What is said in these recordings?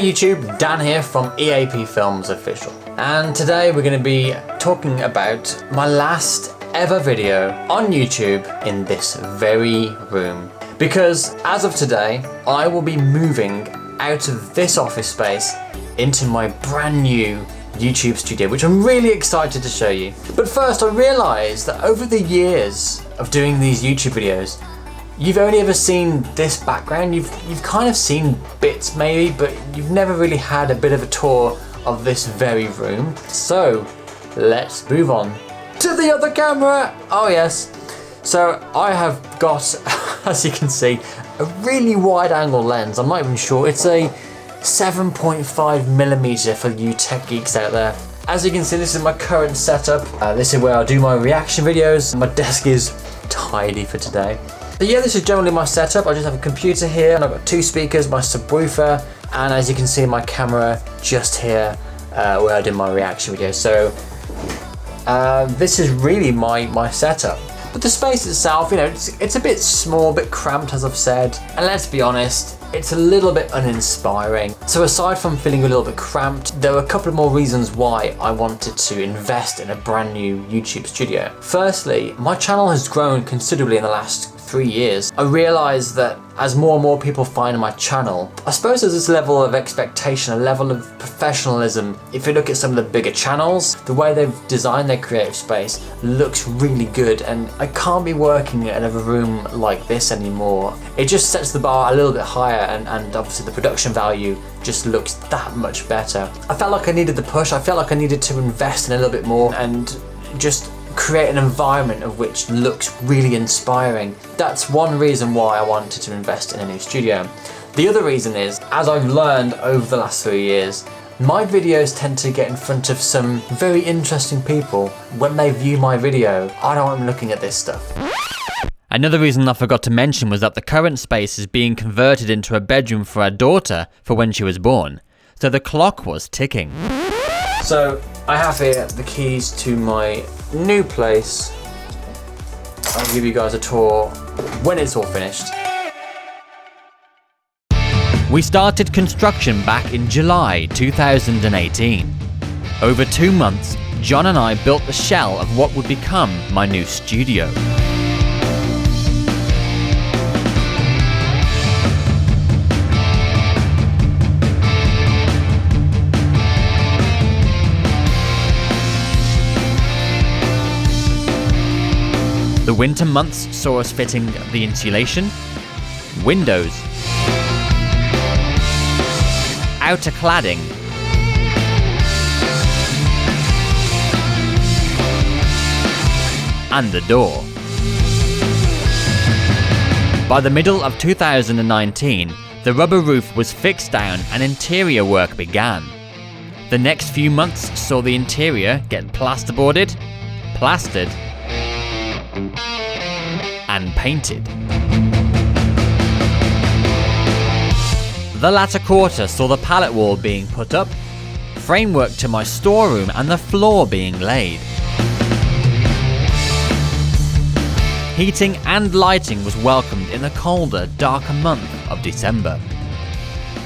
Hey YouTube, Dan here from EAPFilmsOfficial, and today we're going to be talking about my last ever video on YouTube in this very room. Because as of today, I will be moving out of this office space into my brand new YouTube studio, which I'm really excited to show you. But first, I realised that over the years of doing these YouTube videos, you've only ever seen this background. You've kind of seen bits maybe, but you've never really had a bit of a tour of this very room. So let's move on to the other camera. Oh yes. So I have got, as you can see, a really wide angle lens. I'm not even sure. It's a 7.5mm for you tech geeks out there. As you can see, this is my current setup. This is where I do my reaction videos. My desk is tidy for today. But yeah, this is generally my setup. I just have a computer here and I've got two speakers, my subwoofer, and as you can see, my camera just here where I do my reaction videos. So this is really my setup. But the space itself, you know, it's a bit small, a bit cramped, as I've said. And let's be honest, it's a little bit uninspiring. So aside from feeling a little bit cramped, there were a couple of more reasons why I wanted to invest in a brand new YouTube studio. Firstly, my channel has grown considerably in the last 3 years. I realised that as more and more people find my channel, I suppose there's this level of expectation, a level of professionalism. If you look at some of the bigger channels, the way they've designed their creative space looks really good, and I can't be working in a room like this anymore. It just sets the bar a little bit higher, and obviously the production value just looks that much better. I felt like I needed the push. I felt like I needed to invest in a little bit more and just create an environment of which looks really inspiring. That's one reason why I wanted to invest in a new studio. The other reason is, as I've learned over the last 3 years, my videos tend to get in front of some very interesting people. When they view my video, I don't want them looking at this stuff. Another reason I forgot to mention was that the current space is being converted into a bedroom for our daughter for when she was born, so the clock was ticking. So I have here the keys to my new place. I'll give you guys a tour when it's all finished. We started construction back in July 2018. Over 2 months, John and I built the shell of what would become my new studio. The winter months saw us fitting the insulation, windows, outer cladding, and the door. By the middle of 2019, the rubber roof was fixed down and interior work began. The next few months saw the interior get plasterboarded, plastered, and painted. The latter quarter saw the pallet wall being put up, framework to my storeroom, and the floor being laid. Heating and lighting was welcomed in the colder, darker month of December.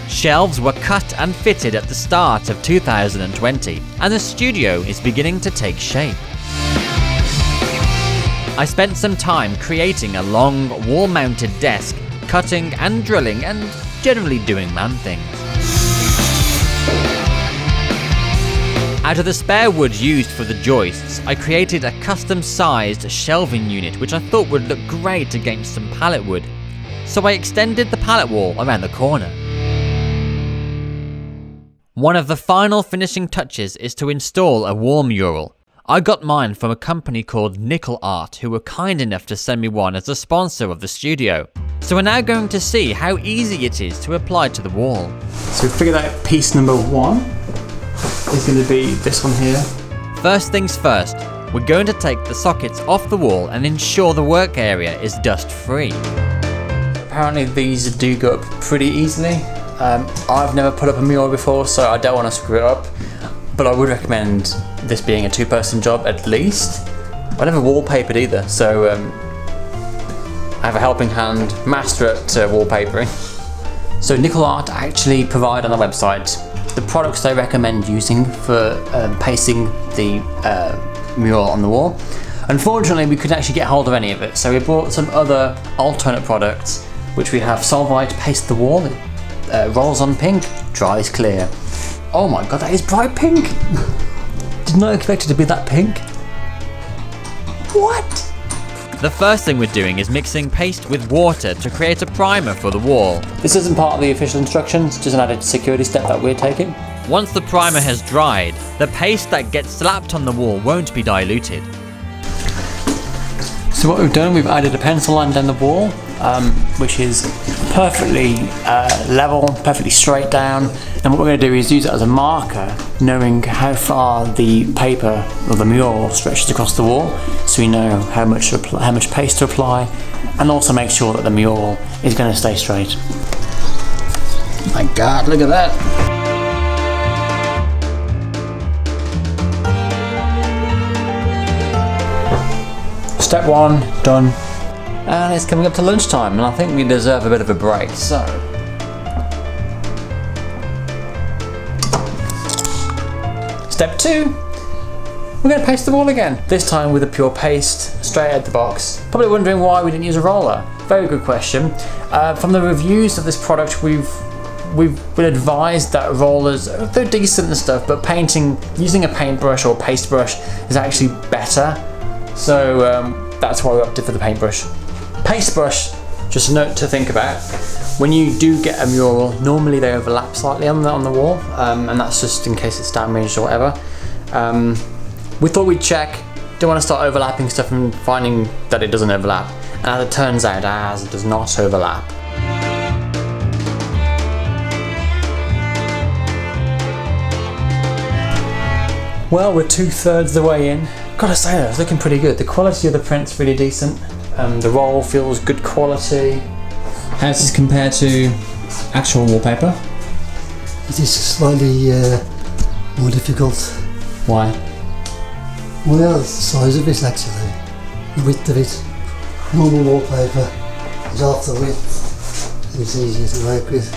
Shelves were cut and fitted at the start of 2020, and the studio is beginning to take shape. I spent some time creating a long, wall-mounted desk, cutting and drilling and generally doing man things. Out of the spare wood used for the joists, I created a custom-sized shelving unit which I thought would look great against some pallet wood, so I extended the pallet wall around the corner. One of the final finishing touches is to install a wall mural. I got mine from a company called Nickel Art, who were kind enough to send me one as a sponsor of the studio. So we're now going to see how easy it is to apply to the wall. So we figured out piece number 1 is going to be this one here. First things first, we're going to take the sockets off the wall and ensure the work area is dust free. Apparently these do go up pretty easily. I've never put up a mural before, so I don't want to screw it up. But I would recommend this being a 2-person job at least. I never wallpapered either, so I have a helping hand, master at wallpapering. So Nickel Art actually provide on their website the products they recommend using for pasting the mural on the wall. Unfortunately, we couldn't actually get hold of any of it, so we bought some other alternate products, which we have Solvite paste the wall. It rolls on pink, dries clear. Oh my god, that is bright pink! Did not expect it to be that pink. What? The first thing we're doing is mixing paste with water to create a primer for the wall. This isn't part of the official instructions, just an added security step that we're taking. Once the primer has dried, the paste that gets slapped on the wall won't be diluted. So what we've done, we've added a pencil line down the wall, which is perfectly level, perfectly straight down. And what we're going to do is use it as a marker, knowing how far the paper or the mural stretches across the wall, so we know how much paste to apply, and also make sure that the mural is going to stay straight. My God, look at that! Step one, done. And it's coming up to lunchtime, and I think we deserve a bit of a break, so. Step two, we're going to paste the wall again. This time with a pure paste, straight out the box. Probably wondering why we didn't use a roller. Very good question. From the reviews of this product, we've been advised that rollers, they're decent and stuff, but using a paintbrush or paste brush is actually better. So that's why we opted for the paintbrush. Paste brush, just a note to think about. When you do get a mural, normally they overlap slightly on the wall, and that's just in case it's damaged or whatever. We thought we'd check, don't want to start overlapping stuff and finding that it doesn't overlap. And as it turns out, it does not overlap. Well, we're 2/3 the way in. Gotta say though, it's looking pretty good. The quality of the print's really decent. The roll feels good quality. How does this compare to actual wallpaper? It is slightly more difficult. Why? Well, it's the size of it actually. The width of it. Normal wallpaper is half the width and it's easier to work with.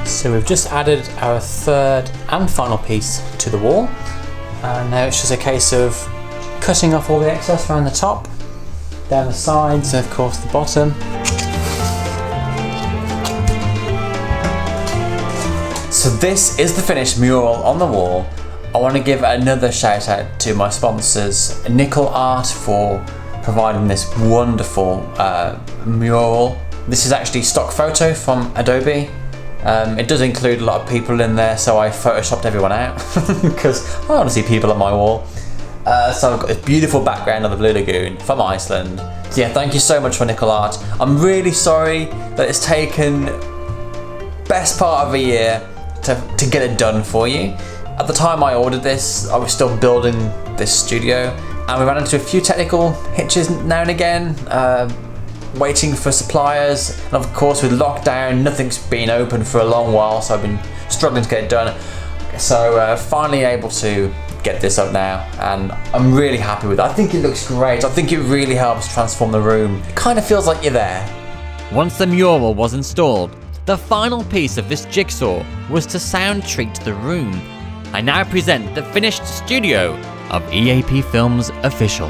So we've just added our third and final piece to the wall, and now it's just a case of cutting off all the excess around the top, down the sides, and of course the bottom. So this is the finished mural on the wall. I want to give another shout out to my sponsors, Nickel Art, for providing this wonderful mural. This is actually stock photo from Adobe. It does include a lot of people in there, so I photoshopped everyone out because I want to see people on my wall. So I've got this beautiful background of the Blue Lagoon from Iceland. So yeah, thank you so much for Nickel Art. I'm really sorry that it's taken best part of a year to get it done for you. At the time I ordered this, I was still building this studio, and we ran into a few technical hitches now and again. Waiting for suppliers, and of course with lockdown nothing's been open for a long while, so I've been struggling to get it done. So finally able to get this up now, and I'm really happy with it. I think it looks great. I think it really helps transform the room. It kind of feels like you're there. Once the mural was installed, the final piece of this jigsaw was to sound treat the room. I now present the finished studio of EAP Films Official.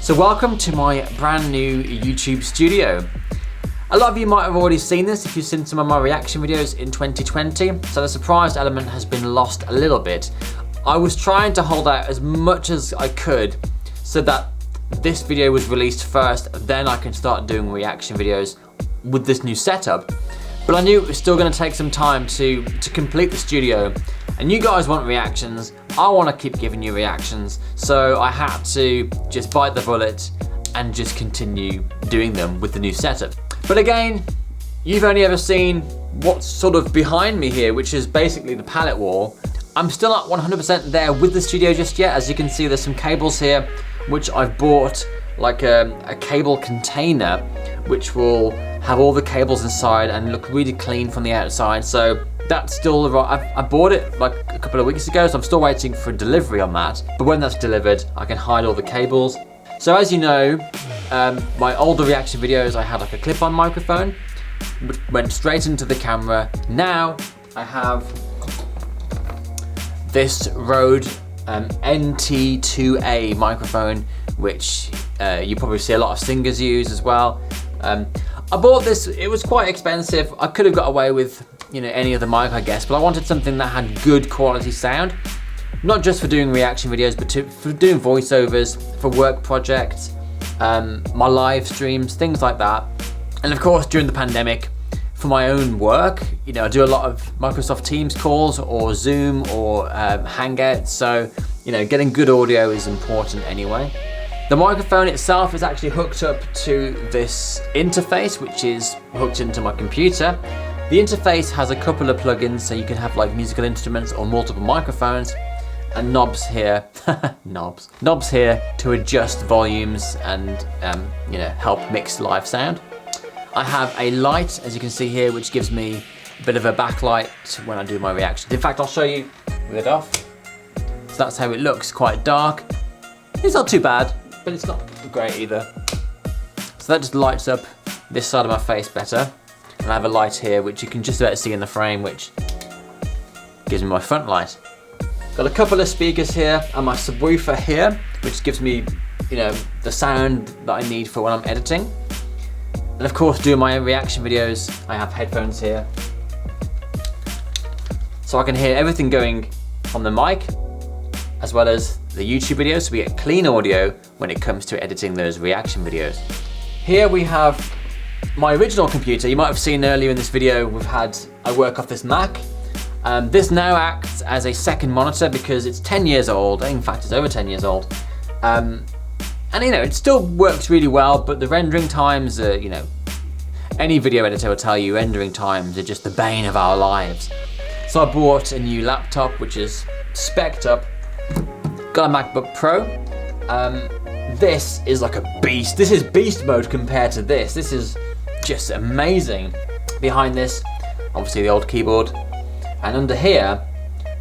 So welcome to my brand new YouTube studio. A lot of you might have already seen this if you've seen some of my reaction videos in 2020, so the surprise element has been lost a little bit. I was trying to hold out as much as I could so that this video was released first, then I can start doing reaction videos with this new setup. But I knew it was still going to take some time to complete the studio, and you guys want reactions, I want to keep giving you reactions, so I had to just bite the bullet and just continue doing them with the new setup. But again, you've only ever seen what's sort of behind me here, which is basically the palette wall. I'm still not 100% there with the studio just yet. As you can see, there's some cables here, which I've bought like a cable container, which will have all the cables inside and look really clean from the outside. So that's still, I bought it like a couple of weeks ago, so I'm still waiting for delivery on that. But when that's delivered, I can hide all the cables. So as you know, my older reaction videos, I had like a clip-on microphone, which went straight into the camera. Now I have this Rode NT2A microphone, which you probably see a lot of singers use as well. I bought this, it was quite expensive. I could have got away with, you know, any other mic, I guess, but I wanted something that had good quality sound. Not just for doing reaction videos, but for doing voiceovers, for work projects, my live streams, things like that. And of course, during the pandemic, for my own work, you know, I do a lot of Microsoft Teams calls or Zoom or Hangouts, so, you know, getting good audio is important anyway. The microphone itself is actually hooked up to this interface, which is hooked into my computer. The interface has a couple of plugins, so you can have like musical instruments or multiple microphones, and knobs here, knobs here to adjust volumes and you know, help mix live sound. I have a light, as you can see here, which gives me a bit of a backlight when I do my reactions. In fact, I'll show you with it off. So that's how it looks, quite dark. It's not too bad, but it's not great either. So that just lights up this side of my face better. And I have a light here, which you can just about see in the frame, which gives me my front light. Got a couple of speakers here and my subwoofer here, which gives me, you know, the sound that I need for when I'm editing. And of course, doing my reaction videos, I have headphones here. So I can hear everything going on the mic, as well as the YouTube videos, so we get clean audio when it comes to editing those reaction videos. Here we have my original computer. You might have seen earlier in this video, I work off this Mac. This now acts as a second monitor because it's 10 years old. In fact, it's over 10 years old. And you know, it still works really well, but the rendering times are, you know, any video editor will tell you rendering times are just the bane of our lives. So I bought a new laptop, which is spec'd up. Got a MacBook Pro. This is like a beast. This is beast mode compared to this. This is just amazing. Behind this, obviously the old keyboard. And under here,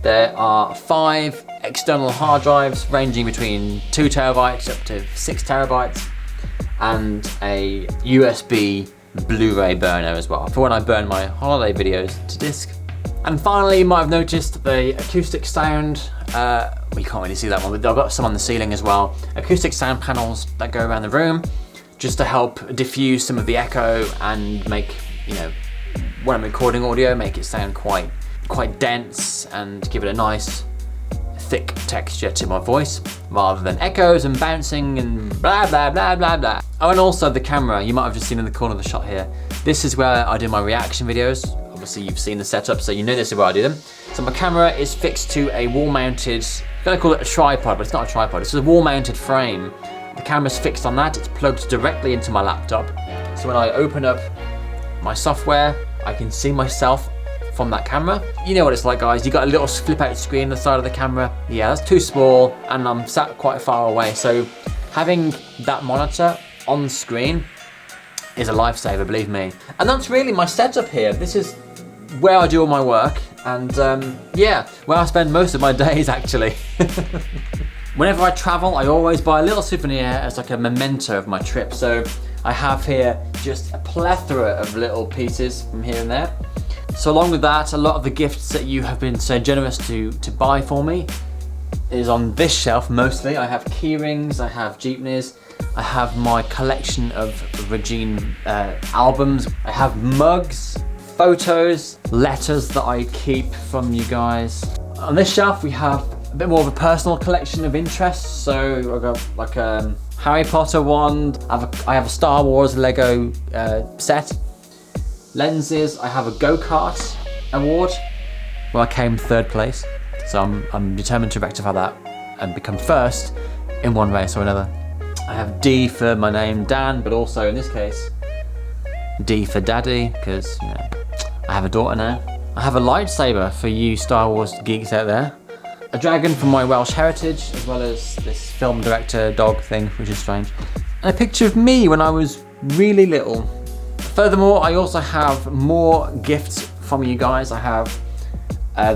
there are 5 external hard drives ranging between 2 terabytes up to 6 terabytes, and a USB Blu-ray burner as well, for when I burn my holiday videos to disc. And finally, you might have noticed the acoustic sound. We can't really see that one, but I've got some on the ceiling as well. Acoustic sound panels that go around the room, just to help diffuse some of the echo and make, you know, when I'm recording audio, make it sound quite dense and give it a nice thick texture to my voice, rather than echoes and bouncing and blah blah blah blah blah. Oh, and also the camera, you might have just seen in the corner of the shot here. This is where I do my reaction videos. Obviously you've seen the setup, so you know this is where I do them. So my camera is fixed to a wall-mounted, I'm gonna call it a tripod, but it's not a tripod, it's a wall-mounted frame. The camera's fixed on that, it's plugged directly into my laptop. So when I open up my software, I can see myself from that camera. You know what it's like, guys, you got a little flip out screen on the side of the camera. Yeah, that's too small, and I'm sat quite far away. So having that monitor on screen is a lifesaver, believe me. And that's really my setup here. This is where I do all my work, and yeah, where I spend most of my days actually. Whenever I travel, I always buy a little souvenir as like a memento of my trip. So I have here just a plethora of little pieces from here and there. So along with that, a lot of the gifts that you have been so generous to buy for me, is on this shelf mostly. I have key rings, I have jeepneys, I have my collection of Regine albums, I have mugs, photos, letters that I keep from you guys. On this shelf we have a bit more of a personal collection of interests. So I've got like a Harry Potter wand, I have a Star Wars Lego set, lenses, I have a go-kart award where I came 3rd place. So I'm determined to rectify that and become first in one race or another. I have D for my name, Dan, but also in this case, D for Daddy, because you know, I have a daughter now. I have a lightsaber for you Star Wars geeks out there. A dragon from my Welsh heritage, as well as this film director dog thing, which is strange. And a picture of me when I was really little. Furthermore, I also have more gifts from you guys. I have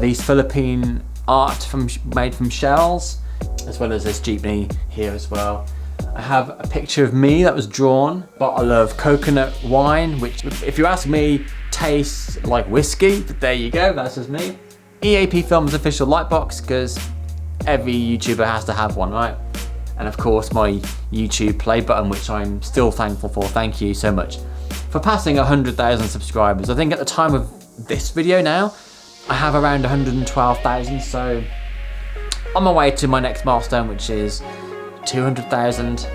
these Philippine art made from shells, as well as this jeepney here as well. I have a picture of me that was drawn, bottle of coconut wine, which if you ask me, tastes like whiskey, but there you go, that's just me. EAP Films official lightbox, because every YouTuber has to have one, right? And of course my YouTube play button, which I'm still thankful for. Thank you so much for passing 100,000 subscribers. I think at the time of this video now, I have around 112,000, so on my way to my next milestone, which is 200,000.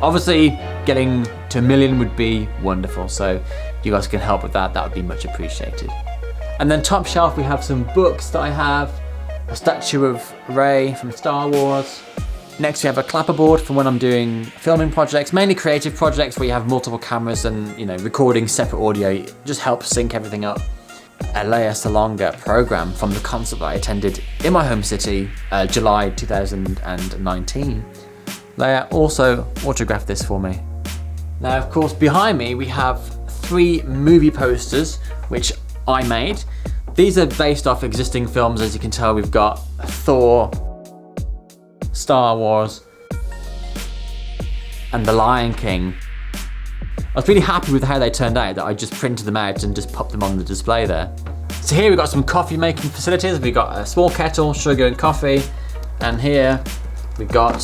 Obviously getting to 1 million would be wonderful, so if you guys can help with that, that would be much appreciated. And then top shelf we have some books that I have, a statue of Rey from Star Wars. Next we have a clapperboard for when I'm doing filming projects, mainly creative projects where you have multiple cameras and you know recording separate audio. It just helps sync everything up. A Leia Salonga program from the concert that I attended in my home city, July 2019. Leia also autographed this for me. Now, of course, behind me we have 3 movie posters which I made. These are based off existing films. As you can tell, we've got Thor, Star Wars, and The Lion King. I was really happy with how they turned out, that I just printed them out and just popped them on the display there. So here we've got some coffee making facilities. We've got a small kettle, sugar and coffee. And here we've got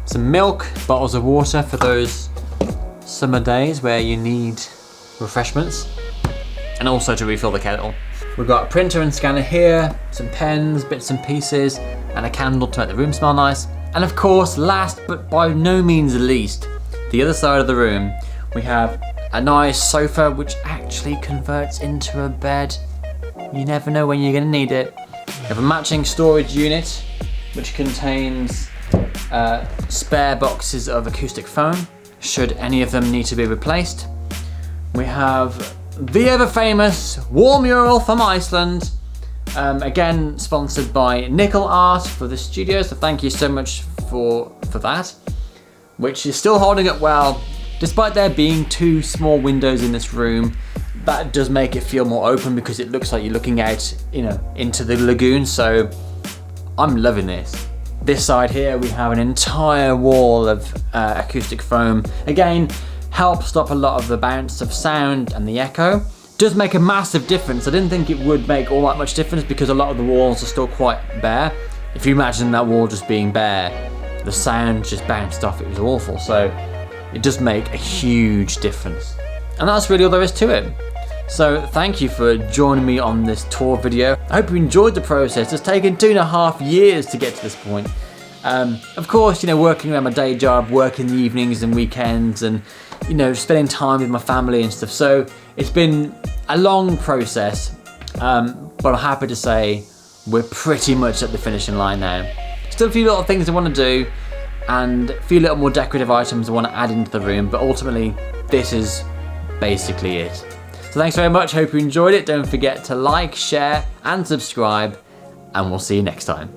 some milk, bottles of water for those summer days where you need refreshments. And also to refill the kettle. We've got a printer and scanner here, some pens, bits and pieces, and a candle to make the room smell nice. And of course, last but by no means least, the other side of the room, we have a nice sofa which actually converts into a bed. You never know when you're going to need it. We have a matching storage unit which contains spare boxes of acoustic foam should any of them need to be replaced. We have the ever famous wall mural from Iceland, again sponsored by Nickel Art for the studio, so thank you so much for that, which is still holding up well. Despite there being 2 small windows in this room, that does make it feel more open because it looks like you're looking out, you know, into the lagoon. So I'm loving this. This side here, we have an entire wall of acoustic foam. Again, helps stop a lot of the bounce of sound and the echo. Does make a massive difference. I didn't think it would make all that much difference because a lot of the walls are still quite bare. If you imagine that wall just being bare, the sound just bounced off. It was awful. So it does make a huge difference. And that's really all there is to it. So thank you for joining me on this tour video. I hope you enjoyed the process. It's taken 2.5 years to get to this point. Of course, you know, working around my day job, working the evenings and weekends, and, you know, spending time with my family and stuff. So it's been a long process, but I'm happy to say we're pretty much at the finishing line now. Still a few little things I want to do, and a few little more decorative items I want to add into the room, but ultimately this is basically it. So thanks very much, hope you enjoyed it. Don't forget to like, share and subscribe, and we'll see you next time.